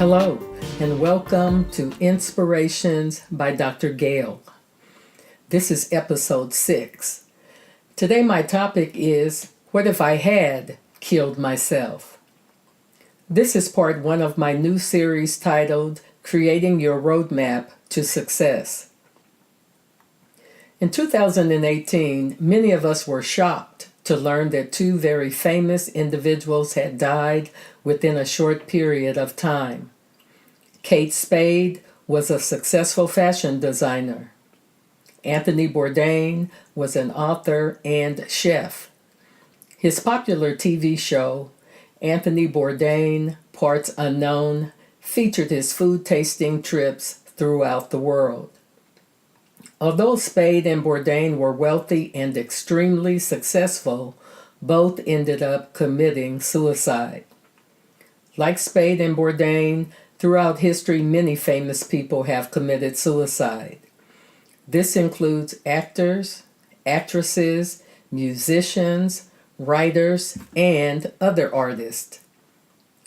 Hello, and welcome to Inspirations by Dr. Gale. This is episode 6. Today, my topic is What If I Had Killed Myself? This is part 1 of my new series titled Creating Your Roadmap to Success. In 2018, many of us were shocked to learn that 2 very famous individuals had died within a short period of time. Kate Spade was a successful fashion designer. Anthony Bourdain was an author and chef. His popular TV show, Anthony Bourdain, Parts Unknown, featured his food tasting trips throughout the world. Although Spade and Bourdain were wealthy and extremely successful, both ended up committing suicide. Like Spade and Bourdain, throughout history, many famous people have committed suicide. This includes actors, actresses, musicians, writers, and other artists.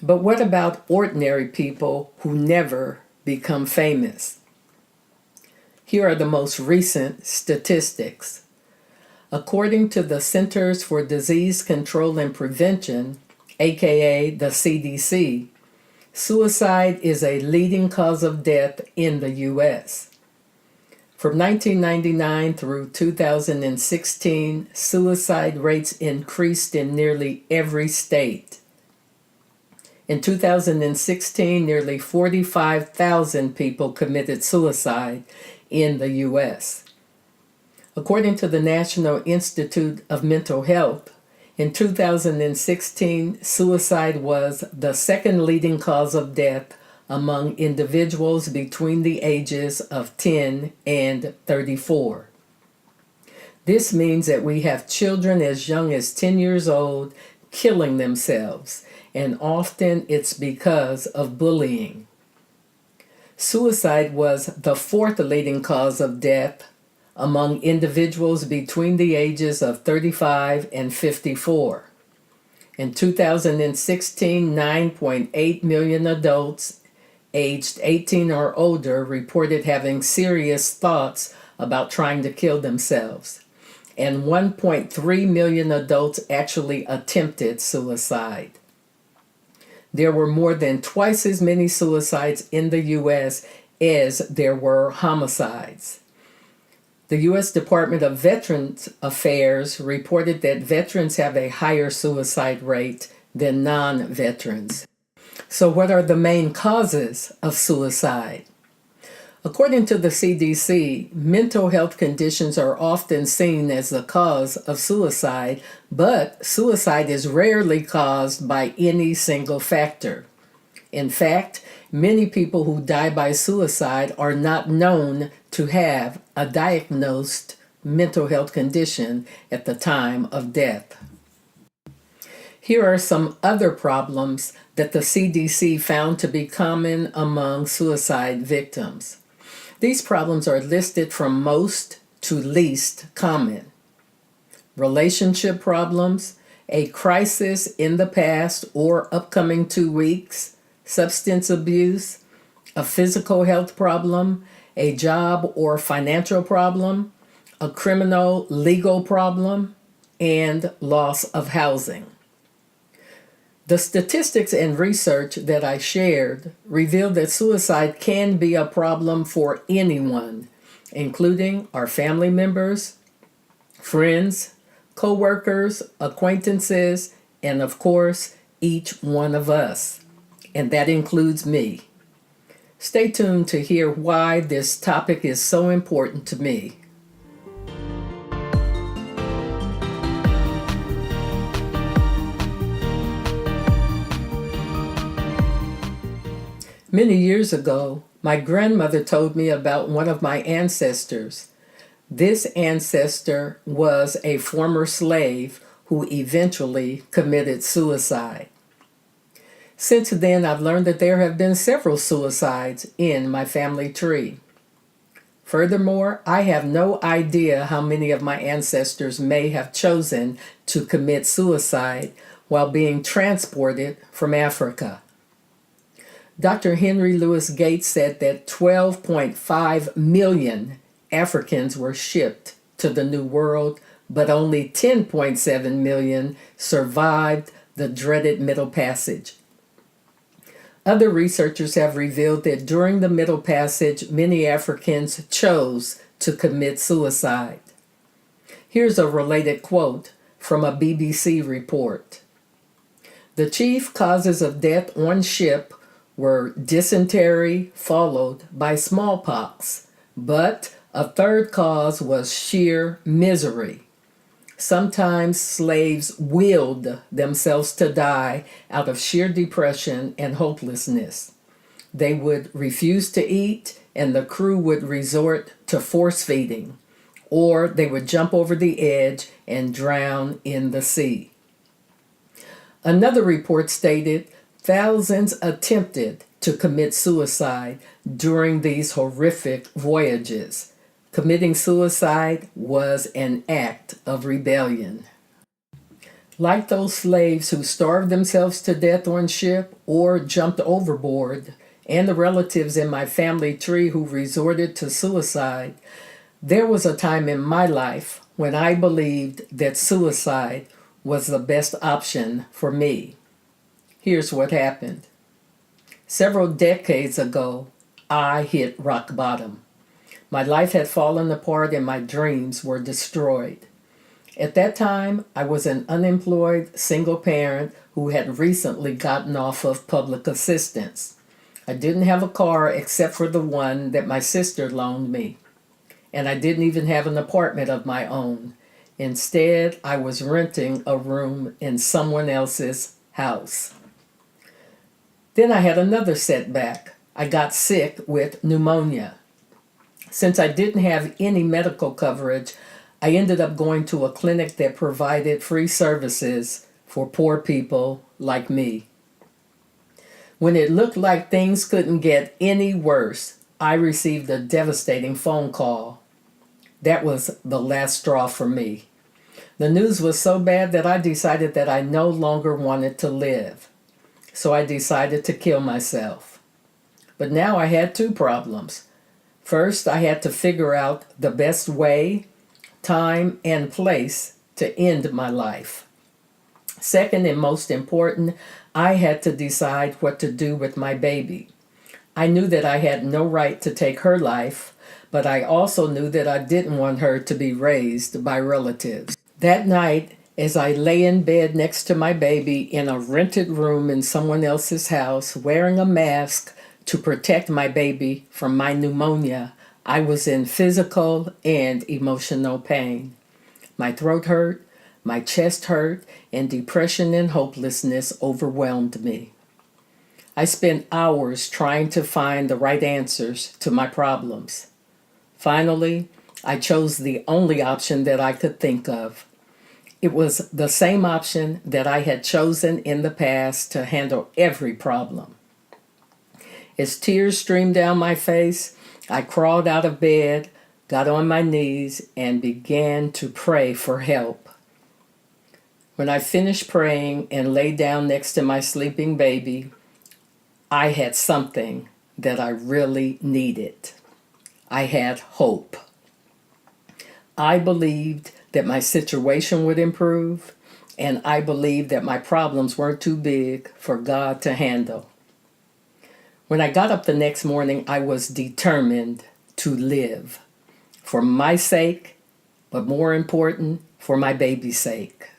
But what about ordinary people who never become famous? Here are the most recent statistics. According to the Centers for Disease Control and Prevention, aka the CDC, suicide is a leading cause of death in the U.S. From 1999 through 2016, suicide rates increased in nearly every state. In 2016, nearly 45,000 people committed suicide in the U.S. According to the National Institute of Mental Health, in 2016, suicide was the second leading cause of death among individuals between the ages of 10 and 34. This means that we have children as young as 10 years old killing themselves, and often it's because of bullying. Suicide was the 4th leading cause of death among individuals between the ages of 35 and 54. In 2016, 9.8 million adults aged 18 or older reported having serious thoughts about trying to kill themselves, and 1.3 million adults actually attempted suicide. There were more than twice as many suicides in the U.S. as there were homicides. The U.S. Department of Veterans Affairs reported that veterans have a higher suicide rate than non-veterans. So what are the main causes of suicide? According to the CDC, mental health conditions are often seen as the cause of suicide, but suicide is rarely caused by any single factor. In fact, many people who die by suicide are not known to have a diagnosed mental health condition at the time of death. Here are some other problems that the CDC found to be common among suicide victims. These problems are listed from most to least common. Relationship problems, a crisis in the past or upcoming 2 weeks, substance abuse, a physical health problem, a job or financial problem, a criminal legal problem, and loss of housing. The statistics and research that I shared reveal that suicide can be a problem for anyone, including our family members, friends, co-workers, acquaintances, and of course, each one of us. And that includes me. Stay tuned to hear why this topic is so important to me. Many years ago, my grandmother told me about one of my ancestors. This ancestor was a former slave who eventually committed suicide. Since then, I've learned that there have been several suicides in my family tree. Furthermore, I have no idea how many of my ancestors may have chosen to commit suicide while being transported from Africa. Dr. Henry Louis Gates said that 12.5 million Africans were shipped to the New World, but only 10.7 million survived the dreaded Middle Passage. Other researchers have revealed that during the Middle Passage, many Africans chose to commit suicide. Here's a related quote from a BBC report. The chief causes of death on ship were dysentery followed by smallpox, but a third cause was sheer misery. Sometimes slaves willed themselves to die out of sheer depression and hopelessness. They would refuse to eat, and the crew would resort to force feeding, or they would jump over the edge and drown in the sea. Another report stated thousands attempted to commit suicide during these horrific voyages. Committing suicide was an act of rebellion. Like those slaves who starved themselves to death on ship or jumped overboard, and the relatives in my family tree who resorted to suicide, there was a time in my life when I believed that suicide was the best option for me. Here's what happened. Several decades ago, I hit rock bottom. My life had fallen apart and my dreams were destroyed. At that time, I was an unemployed single parent who had recently gotten off of public assistance. I didn't have a car except for the one that my sister loaned me. And I didn't even have an apartment of my own. Instead, I was renting a room in someone else's house. Then I had another setback. I got sick with pneumonia. Since I didn't have any medical coverage, I ended up going to a clinic that provided free services for poor people like me. When it looked like things couldn't get any worse, I received a devastating phone call. That was the last straw for me. The news was so bad that I decided that I no longer wanted to live. So I decided to kill myself. But now I had two problems. First, I had to figure out the best way, time, and place to end my life. Second, and most important, I had to decide what to do with my baby. I knew that I had no right to take her life, but I also knew that I didn't want her to be raised by relatives. That night, as I lay in bed next to my baby in a rented room in someone else's house, wearing a mask to protect my baby from my pneumonia, I was in physical and emotional pain. My throat hurt, my chest hurt, and depression and hopelessness overwhelmed me. I spent hours trying to find the right answers to my problems. Finally, I chose the only option that I could think of. It was the same option that I had chosen in the past to handle every problem. As tears streamed down my face, I crawled out of bed, got on my knees, and began to pray for help. When I finished praying and lay down next to my sleeping baby, I had something that I really needed. I had hope. I believed that my situation would improve, and I believed that my problems weren't too big for God to handle. When I got up the next morning, I was determined to live for my sake, but more important, for my baby's sake.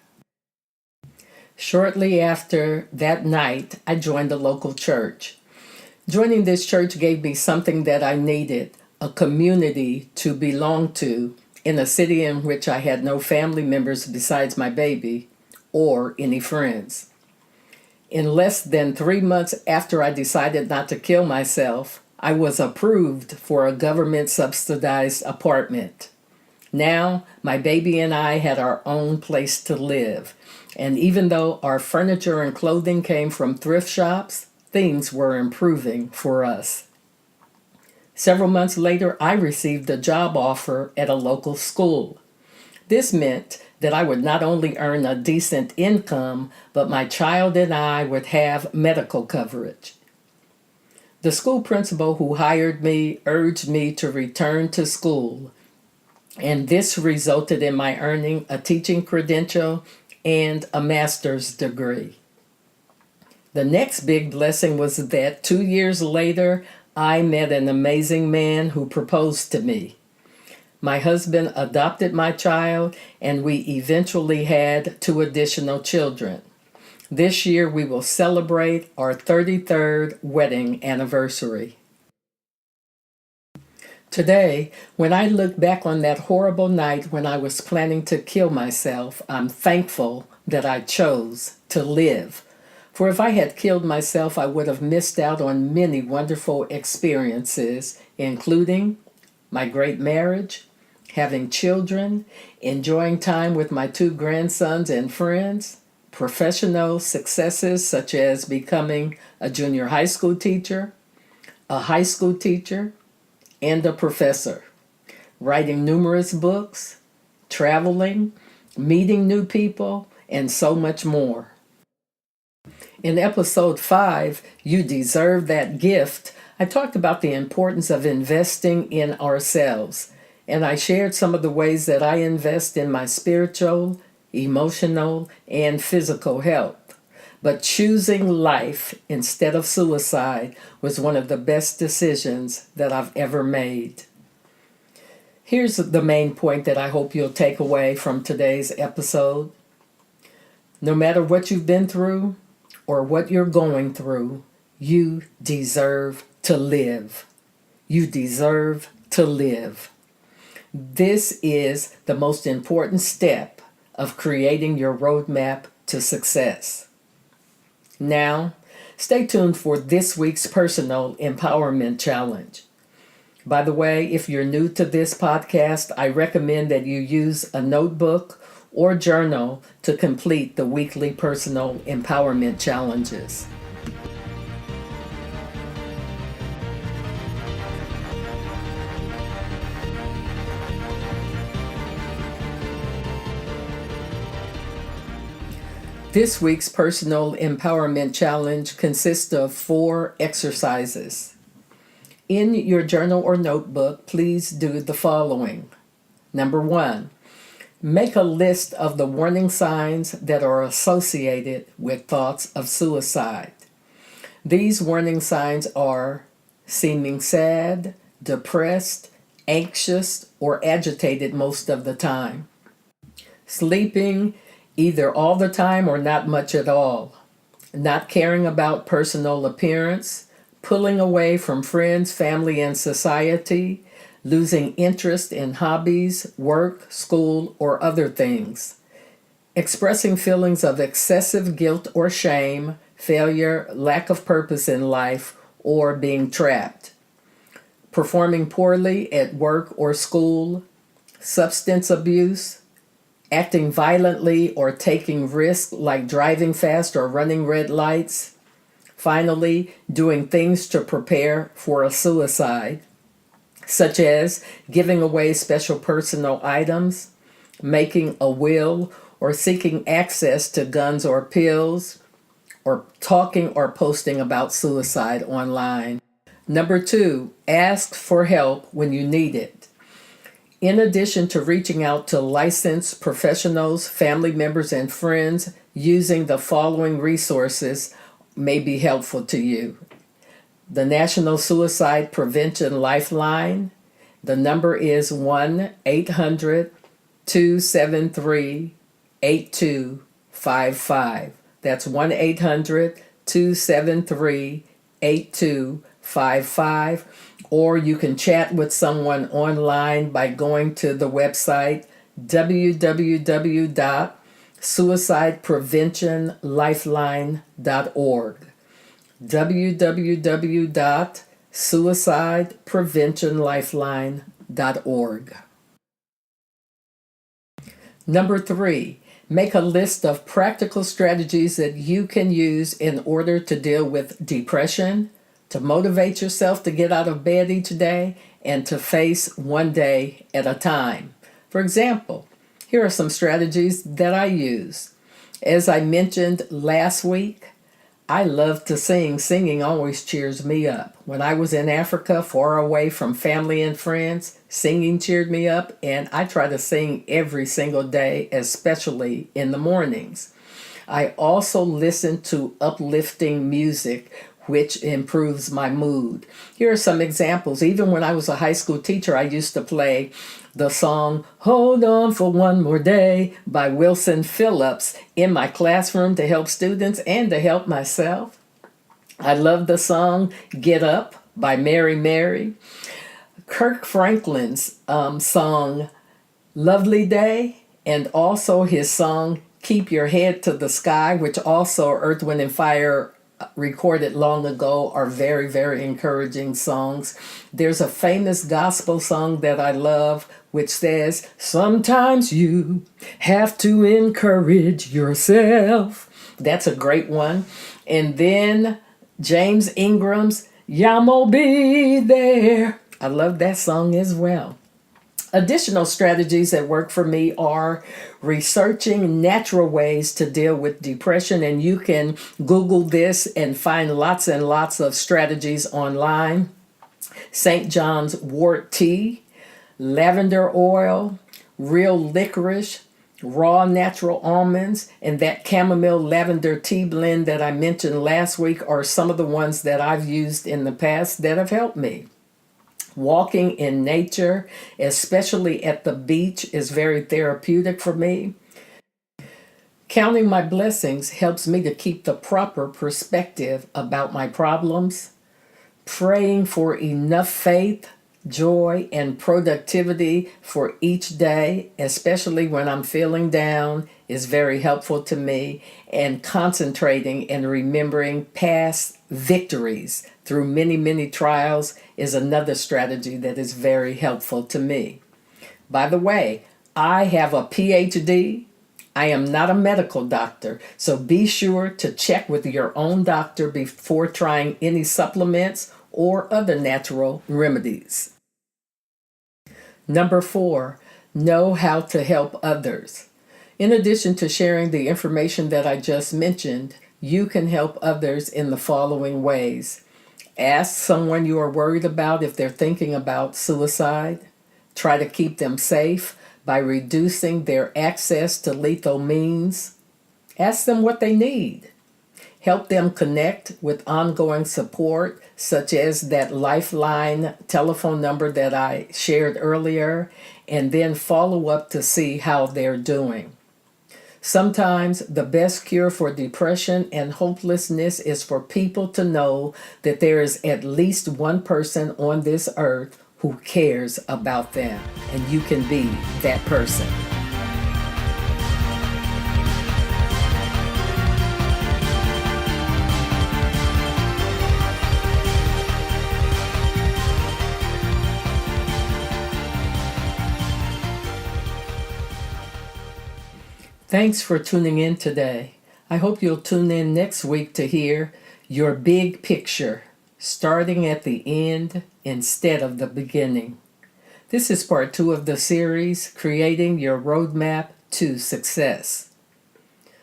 Shortly after that night, I joined a local church. Joining this church gave me something that I needed, a community to belong to in a city in which I had no family members besides my baby or any friends. In less than 3 months after I decided not to kill myself, I was approved for a government-subsidized apartment. Now, my baby and I had our own place to live. And even though our furniture and clothing came from thrift shops, things were improving for us. Several months later, I received a job offer at a local school. This meant that I would not only earn a decent income, but my child and I would have medical coverage. The school principal who hired me urged me to return to school, and this resulted in my earning a teaching credential and a master's degree. The next big blessing was that 2 years later, I met an amazing man who proposed to me. My husband adopted my child, and we eventually had 2 additional children. This year, we will celebrate our 33rd wedding anniversary. Today, when I look back on that horrible night when I was planning to kill myself, I'm thankful that I chose to live. For if I had killed myself, I would have missed out on many wonderful experiences, including my great marriage, having children, enjoying time with my 2 grandsons and friends, professional successes such as becoming a junior high school teacher, a high school teacher, and a professor, writing numerous books, traveling, meeting new people, and so much more. In episode 5, You Deserve That Gift, I talked about the importance of investing in ourselves, and I shared some of the ways that I invest in my spiritual, emotional, and physical health. But choosing life instead of suicide was one of the best decisions that I've ever made. Here's the main point that I hope you'll take away from today's episode. No matter what you've been through or what you're going through, you deserve to live. You deserve to live. This is the most important step of creating your roadmap to success. Now, stay tuned for this week's Personal Empowerment Challenge. By the way, if you're new to this podcast, I recommend that you use a notebook or journal to complete the weekly Personal Empowerment Challenges. This week's Personal Empowerment Challenge consists of 4 exercises. In your journal or notebook, please do the following. Number 1, make a list of the warning signs that are associated with thoughts of suicide. These warning signs are seeming sad, depressed, anxious, or agitated most of the time, sleeping either all the time or not much at all, not caring about personal appearance, pulling away from friends, family, and society, losing interest in hobbies, work, school, or other things, expressing feelings of excessive guilt or shame, failure, lack of purpose in life, or being trapped, performing poorly at work or school, substance abuse, acting violently or taking risks like driving fast or running red lights. Finally, doing things to prepare for a suicide, such as giving away special personal items, making a will, or seeking access to guns or pills, or talking or posting about suicide online. Number 2, ask for help when you need it. In addition to reaching out to licensed professionals, family members, and friends, using the following resources may be helpful to you. The National Suicide Prevention Lifeline. The number is 1-800-273-8255. That's 1-800-273-8255. Or you can chat with someone online by going to the website www.suicidepreventionlifeline.org. www.suicidepreventionlifeline.org. Number 3, make a list of practical strategies that you can use in order to deal with depression, to motivate yourself to get out of bed each day, and to face one day at a time. For example, here are some strategies that I use. As I mentioned last week, I love to sing. Singing always cheers me up. When I was in Africa, far away from family and friends, singing cheered me up, and I try to sing every single day, especially in the mornings. I also listen to uplifting music, which improves my mood. Here are some examples. Even when I was a high school teacher, I used to play the song Hold On for One More Day by Wilson Phillips in my classroom to help students and to help myself. I love the song Get Up by Mary Mary. Kirk Franklin's song Lovely Day, and also his song Keep Your Head to the Sky, which also Earth, Wind, and Fire recorded long ago, are very, very encouraging songs. There's a famous gospel song that I love, which says, sometimes you have to encourage yourself. That's a great one. And then James Ingram's Yamo Be There. I love that song as well. Additional strategies that work for me are researching natural ways to deal with depression, and you can Google this and find lots and lots of strategies online. St. John's wort tea, lavender oil, real licorice, raw natural almonds, and that chamomile lavender tea blend that I mentioned last week are some of the ones that I've used in the past that have helped me. Walking in nature, especially at the beach, is very therapeutic for me. Counting my blessings helps me to keep the proper perspective about my problems. Praying for enough faith, joy, and productivity for each day, especially when I'm feeling down, is very helpful to me. And concentrating and remembering past victories through many, many trials is another strategy that is very helpful to me. By the way, I have a PhD. I am not a medical doctor, so be sure to check with your own doctor before trying any supplements or other natural remedies. Number 4, know how to help others. In addition to sharing the information that I just mentioned, you can help others in the following ways. Ask someone you are worried about if they're thinking about suicide. Try to keep them safe by reducing their access to lethal means. Ask them what they need. Help them connect with ongoing support, such as that Lifeline telephone number that I shared earlier, and then follow up to see how they're doing. Sometimes the best cure for depression and hopelessness is for people to know that there is at least one person on this earth who cares about them, and you can be that person. Thanks for tuning in today. I hope you'll tune in next week to hear your big picture, starting at the end instead of the beginning. This is part 2 of the series, Creating Your Roadmap to Success.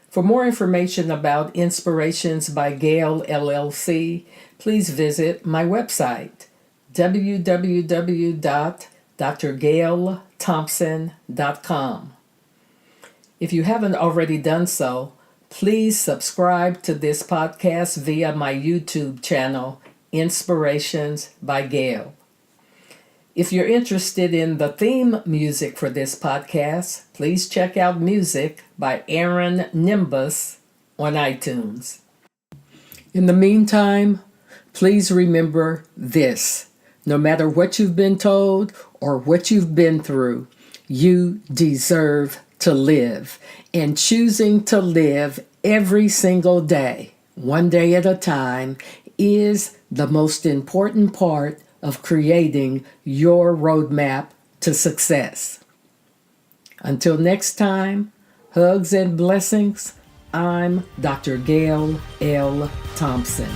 For more information about Inspirations by Gail LLC, please visit my website, www.drgailthompson.com. If you haven't already done so, please subscribe to this podcast via my YouTube channel, Inspirations by Gail. If you're interested in the theme music for this podcast, please check out music by Aaron Nimbus on iTunes. In the meantime, please remember this. No matter what you've been told or what you've been through, you deserve to live, and choosing to live every single day, one day at a time, is the most important part of creating your roadmap to success. Until next time, hugs and blessings. I'm Dr. Gail L. Thompson.